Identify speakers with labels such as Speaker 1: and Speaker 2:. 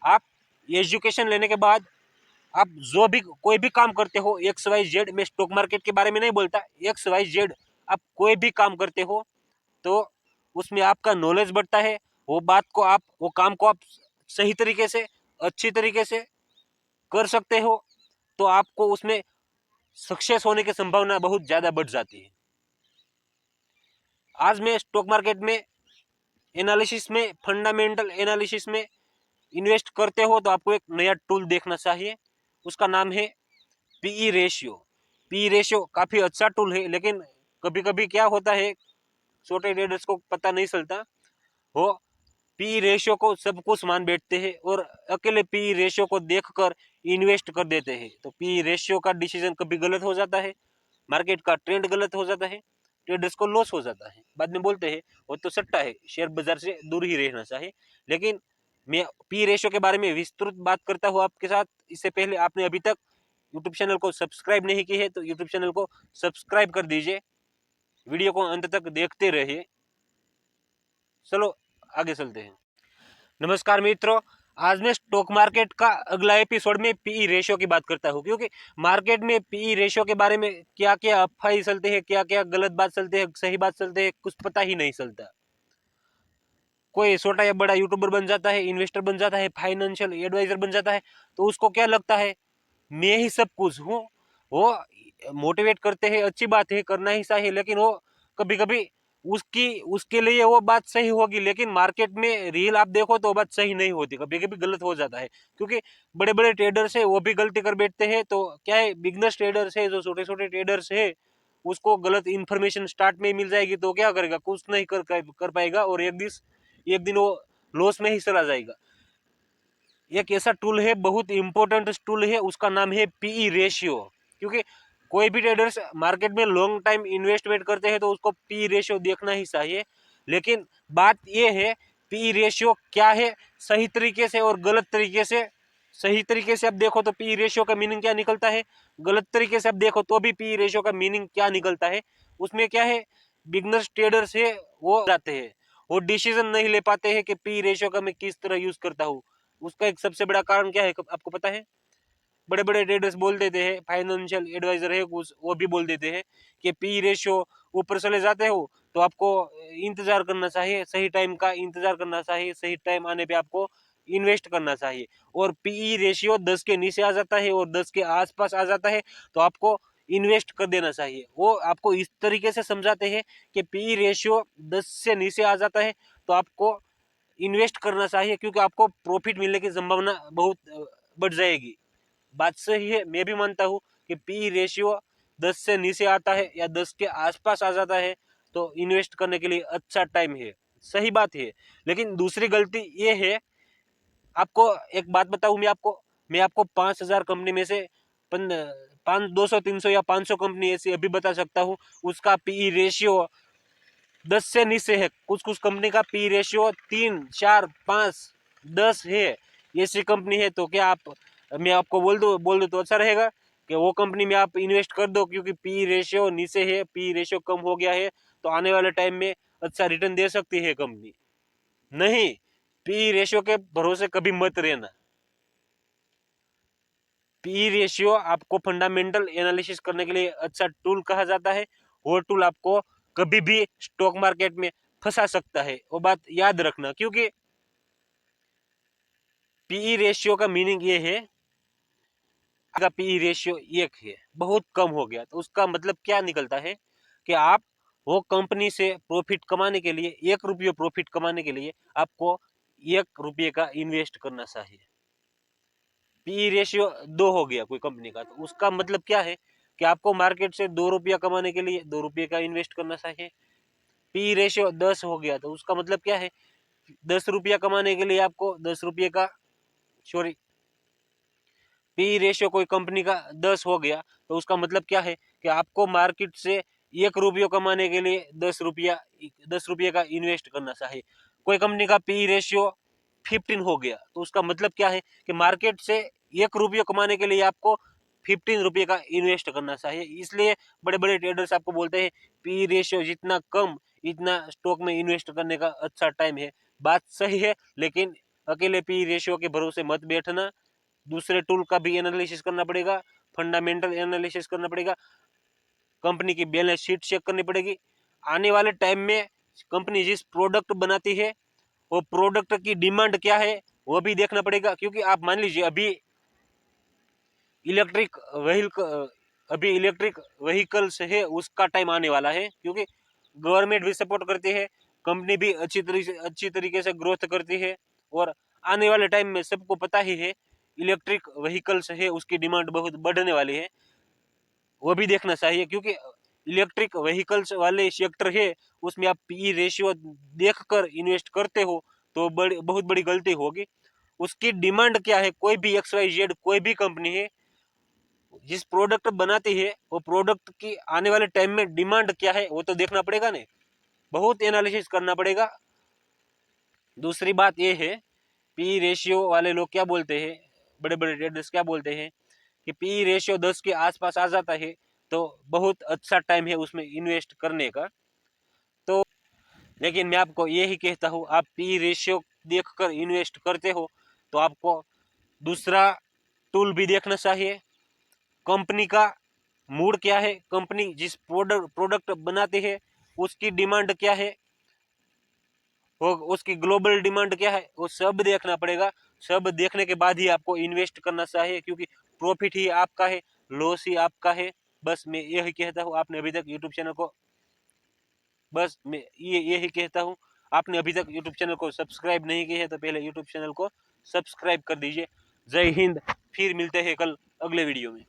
Speaker 1: आप एजुकेशन लेने के बाद आप जो भी कोई भी काम करते हो, एक्स वाई जेड, मैं स्टॉक मार्केट के बारे में नहीं बोलता, एक्स वाई जेड आप कोई भी काम करते हो तो उसमें आपका नॉलेज बढ़ता है। वो काम को आप सही तरीके से, अच्छी तरीके से कर सकते हो, तो आपको उसमें सक्सेस होने की संभावना बहुत ज्यादा बढ़ जाती है। आज मैं स्टॉक मार्केट में एनालिसिस में, फंडामेंटल एनालिसिस में इन्वेस्ट करते हो तो आपको एक नया टूल देखना चाहिए, उसका नाम है पीई रेशियो। पीई रेशियो काफी अच्छा टूल है, लेकिन कभी कभी क्या होता है, छोटे ट्रेडर्स को पता नहीं चलता, वो पी रेशियो को सब कुछ मान बैठते हैं और अकेले पी रेशियो को देखकर इन्वेस्ट कर देते हैं। तो पी रेशियो का डिसीजन कभी गलत हो जाता है, मार्केट का ट्रेंड गलत हो जाता है, ट्रेडर्स को लॉस हो जाता है। बाद में बोलते हैं वो तो सट्टा है, शेयर बाजार से दूर ही रहना चाहिए। लेकिन मैं पी रेशियो के बारे में विस्तृत बात करता हूँ आपके साथ। इससे पहले आपने अभी तक यूट्यूब चैनल को सब्सक्राइब नहीं की है तो यूट्यूब चैनल को सब्सक्राइब कर दीजिए, वीडियो को अंत तक देखते रहिए। चलो आगे चलते हैं। नमस्कार मित्रों, आज मैं स्टॉक मार्केट का अगला एपिसोड में पीई रेशियो की बात करता हूँ, क्योंकि मार्केट में पीई रेशियो के बारे में क्या क्या अफवाह चलते हैं, क्या क्या गलत बात चलते हैं, सही बात चलते हैं, कुछ पता ही नहीं चलता। कोई छोटा या बड़ा यूट्यूबर बन जाता है, इन्वेस्टर बन जाता है, फाइनेंशियल एडवाइजर बन जाता है, तो उसको क्या लगता है मैं ही सब कुछ हूँ। वो मोटिवेट करते हैं, अच्छी बात है, करना ही चाहिए, लेकिन वो कभी कभी उसके लिए वो बात सही होगी, लेकिन मार्केट में रियल आप देखो तो वो बात सही नहीं होती, कभी कभी गलत हो जाता है। क्योंकि बड़े बड़े ट्रेडर्स है वो भी गलती कर बैठते हैं, तो क्या है, बिगनर्स ट्रेडर्स है, जो छोटे छोटे ट्रेडर्स है, उसको गलत इंफॉर्मेशन स्टार्ट में मिल जाएगी तो क्या करेगा, कुछ नहीं कर पाएगा, और एक दिन वो लॉस में ही चला जाएगा। एक ऐसा टूल है, बहुत इंपॉर्टेंट टूल है, उसका नाम है पीई रेशियो। क्योंकि कोई भी ट्रेडर्स मार्केट में लॉन्ग टाइम इन्वेस्टमेंट करते हैं तो उसको पीई रेशियो देखना ही चाहिए। लेकिन बात यह है पीई रेशियो क्या है, सही तरीके से और गलत तरीके से। सही तरीके से आप देखो तो पीई रेशियो का मीनिंग क्या निकलता है, गलत तरीके से आप देखो तो भी पीई रेशियो का मीनिंग क्या निकलता है। उसमें क्या है, बिगनर्स ट्रेडर्स है वो जाते हैं, वो डिसीजन नहीं ले पाते हैं कि पी रेशियो का मैं किस तरह यूज करता हूँ। उसका एक सबसे बड़ा कारण क्या है आपको पता है, बड़े बड़े ट्रेडर्स बोल देते हैं, फाइनेंशियल एडवाइजर है कुछ, वो भी बोल देते हैं कि पी रेशियो ऊपर चले जाते हो तो आपको इंतजार करना चाहिए, सही टाइम का इंतजार करना चाहिए, सही टाइम आने पे आपको इन्वेस्ट करना चाहिए। और पीई रेशियो 10 के नीचे आ जाता है और 10 के आसपास आ जाता है तो आपको इन्वेस्ट कर देना चाहिए। वो आपको इस तरीके से समझाते हैं कि पीई रेशियो 10 से नीचे आ जाता है तो आपको इन्वेस्ट करना चाहिए, क्योंकि आपको प्रॉफिट मिलने की संभावना बहुत बढ़ जाएगी। बात सही है, मैं भी मानता हूँ कि पी रेशियो 10 से नीचे आता है या 10 के आसपास आ जाता है तो इन्वेस्ट करने के लिए अच्छा टाइम है, सही बात है। लेकिन दूसरी गलती ये है, आपको एक बात बताऊं, मैं आपको 5,000 कंपनी में से 200 300 या 500 कंपनी ऐसी अभी बता सकता हूँ, उसका पीई रेशियो 10 से नीचे है। कुछ कुछ कंपनी का पी रेशियो 3 4 5 10 है, ऐसी कंपनी है। तो क्या आप, मैं आपको बोल दूं तो अच्छा रहेगा कि वो कंपनी में आप इन्वेस्ट कर दो, क्योंकि पी रेशियो नीचे है, पी रेशियो कम हो गया है तो आने वाले टाइम में अच्छा रिटर्न दे सकती है कंपनी। नहीं, पी रेशियो के भरोसे कभी मत रहना। पी रेशियो आपको फंडामेंटल एनालिसिस करने के लिए अच्छा टूल कहा जाता है। वो टूल आपको कभी भी स्टॉक मार्केट में फंसा सकता है, वो बात याद रखना। क्योंकि पीई रेशियो का मीनिंग ये है, अगर पीई रेशियो 1 है, बहुत कम हो गया, तो उसका मतलब क्या निकलता है कि आप वो कंपनी से प्रॉफिट कमाने के लिए, 1 रुपये प्रॉफिट कमाने के लिए आपको 1 रुपये का इन्वेस्ट करना चाहिए। पी रेशियो 2 हो गया कोई कंपनी का, तो उसका मतलब क्या है कि आपको मार्केट से 2 रुपया कमाने के लिए 2 रुपये का इन्वेस्ट करना चाहिए। पी रेशियो 10 हो गया तो उसका मतलब क्या है, 10 रुपया कमाने के लिए आपको 10 रुपये का, सॉरी, पी रेशियो कोई कंपनी का 10 हो गया तो उसका मतलब क्या है कि आपको मार्केट से 1 रुपये कमाने के लिए 10 रुपये का इन्वेस्ट करना चाहिए। कोई कंपनी का पी रेशियो 15 हो गया तो उसका मतलब क्या है कि मार्केट से 1 रुपये कमाने के लिए आपको 15 रुपये का इन्वेस्ट करना चाहिए। इसलिए बड़े बड़े ट्रेडर्स आपको बोलते हैं पी रेशियो जितना कम इतना स्टॉक में इन्वेस्ट करने का अच्छा टाइम है। बात सही है, लेकिन अकेले पी रेशियो के भरोसे मत बैठना, दूसरे टूल का भी एनालिसिस करना पड़ेगा, फंडामेंटल एनालिसिस करना पड़ेगा, कंपनी की बैलेंस शीट चेक करनी पड़ेगी। आने वाले टाइम में कंपनी जिस प्रोडक्ट बनाती है वो प्रोडक्ट की डिमांड क्या है वो भी देखना पड़ेगा, क्योंकि आप मान लीजिए अभी इलेक्ट्रिक व्हीकल्स है, उसका टाइम आने वाला है, क्योंकि गवर्नमेंट भी सपोर्ट करती है, कंपनी भी अच्छी तरीके से ग्रोथ करती है, और आने वाले टाइम में सबको पता ही है इलेक्ट्रिक व्हीकल्स है उसकी डिमांड बहुत बढ़ने वाली है, वो भी देखना चाहिए। क्योंकि इलेक्ट्रिक व्हीकल्स वाले सेक्टर है उसमें आप पीई रेशियो देखकर इन्वेस्ट करते हो तो बहुत बड़ी गलती होगी। उसकी डिमांड क्या है, कोई भी XYZ कोई भी कंपनी है जिस प्रोडक्ट बनाती है वो प्रोडक्ट की आने वाले टाइम में डिमांड क्या है वो तो देखना पड़ेगा ने, बहुत एनालिसिस करना पड़ेगा। दूसरी बात ये है, पी रेशियो वाले लोग क्या बोलते हैं, बड़े बड़े ट्रेडर्स क्या बोलते हैं कि पी रेशियो 10 के आसपास आ जाता है तो बहुत अच्छा टाइम है उसमें इन्वेस्ट करने का। तो लेकिन मैं आपको यही कहता हूँ, आप पी रेशियो देखकर इन्वेस्ट करते हो तो आपको दूसरा टूल भी देखना चाहिए, कंपनी का मूड क्या है, कंपनी जिस प्रोडक्ट बनाती है उसकी डिमांड क्या है, वो उसकी ग्लोबल डिमांड क्या है, वो सब देखना पड़ेगा। सब देखने के बाद ही आपको इन्वेस्ट करना चाहिए, क्योंकि प्रॉफिट ही आपका है, लॉस ही आपका है। बस मैं यही कहता हूँ, आपने अभी तक यूट्यूब चैनल को बस मैं यही कहता हूँ, आपने अभी तक यूट्यूब चैनल को सब्सक्राइब नहीं किया है तो पहले यूट्यूब चैनल को सब्सक्राइब कर दीजिए। जय हिंद, फिर मिलते हैं कल अगले वीडियो में।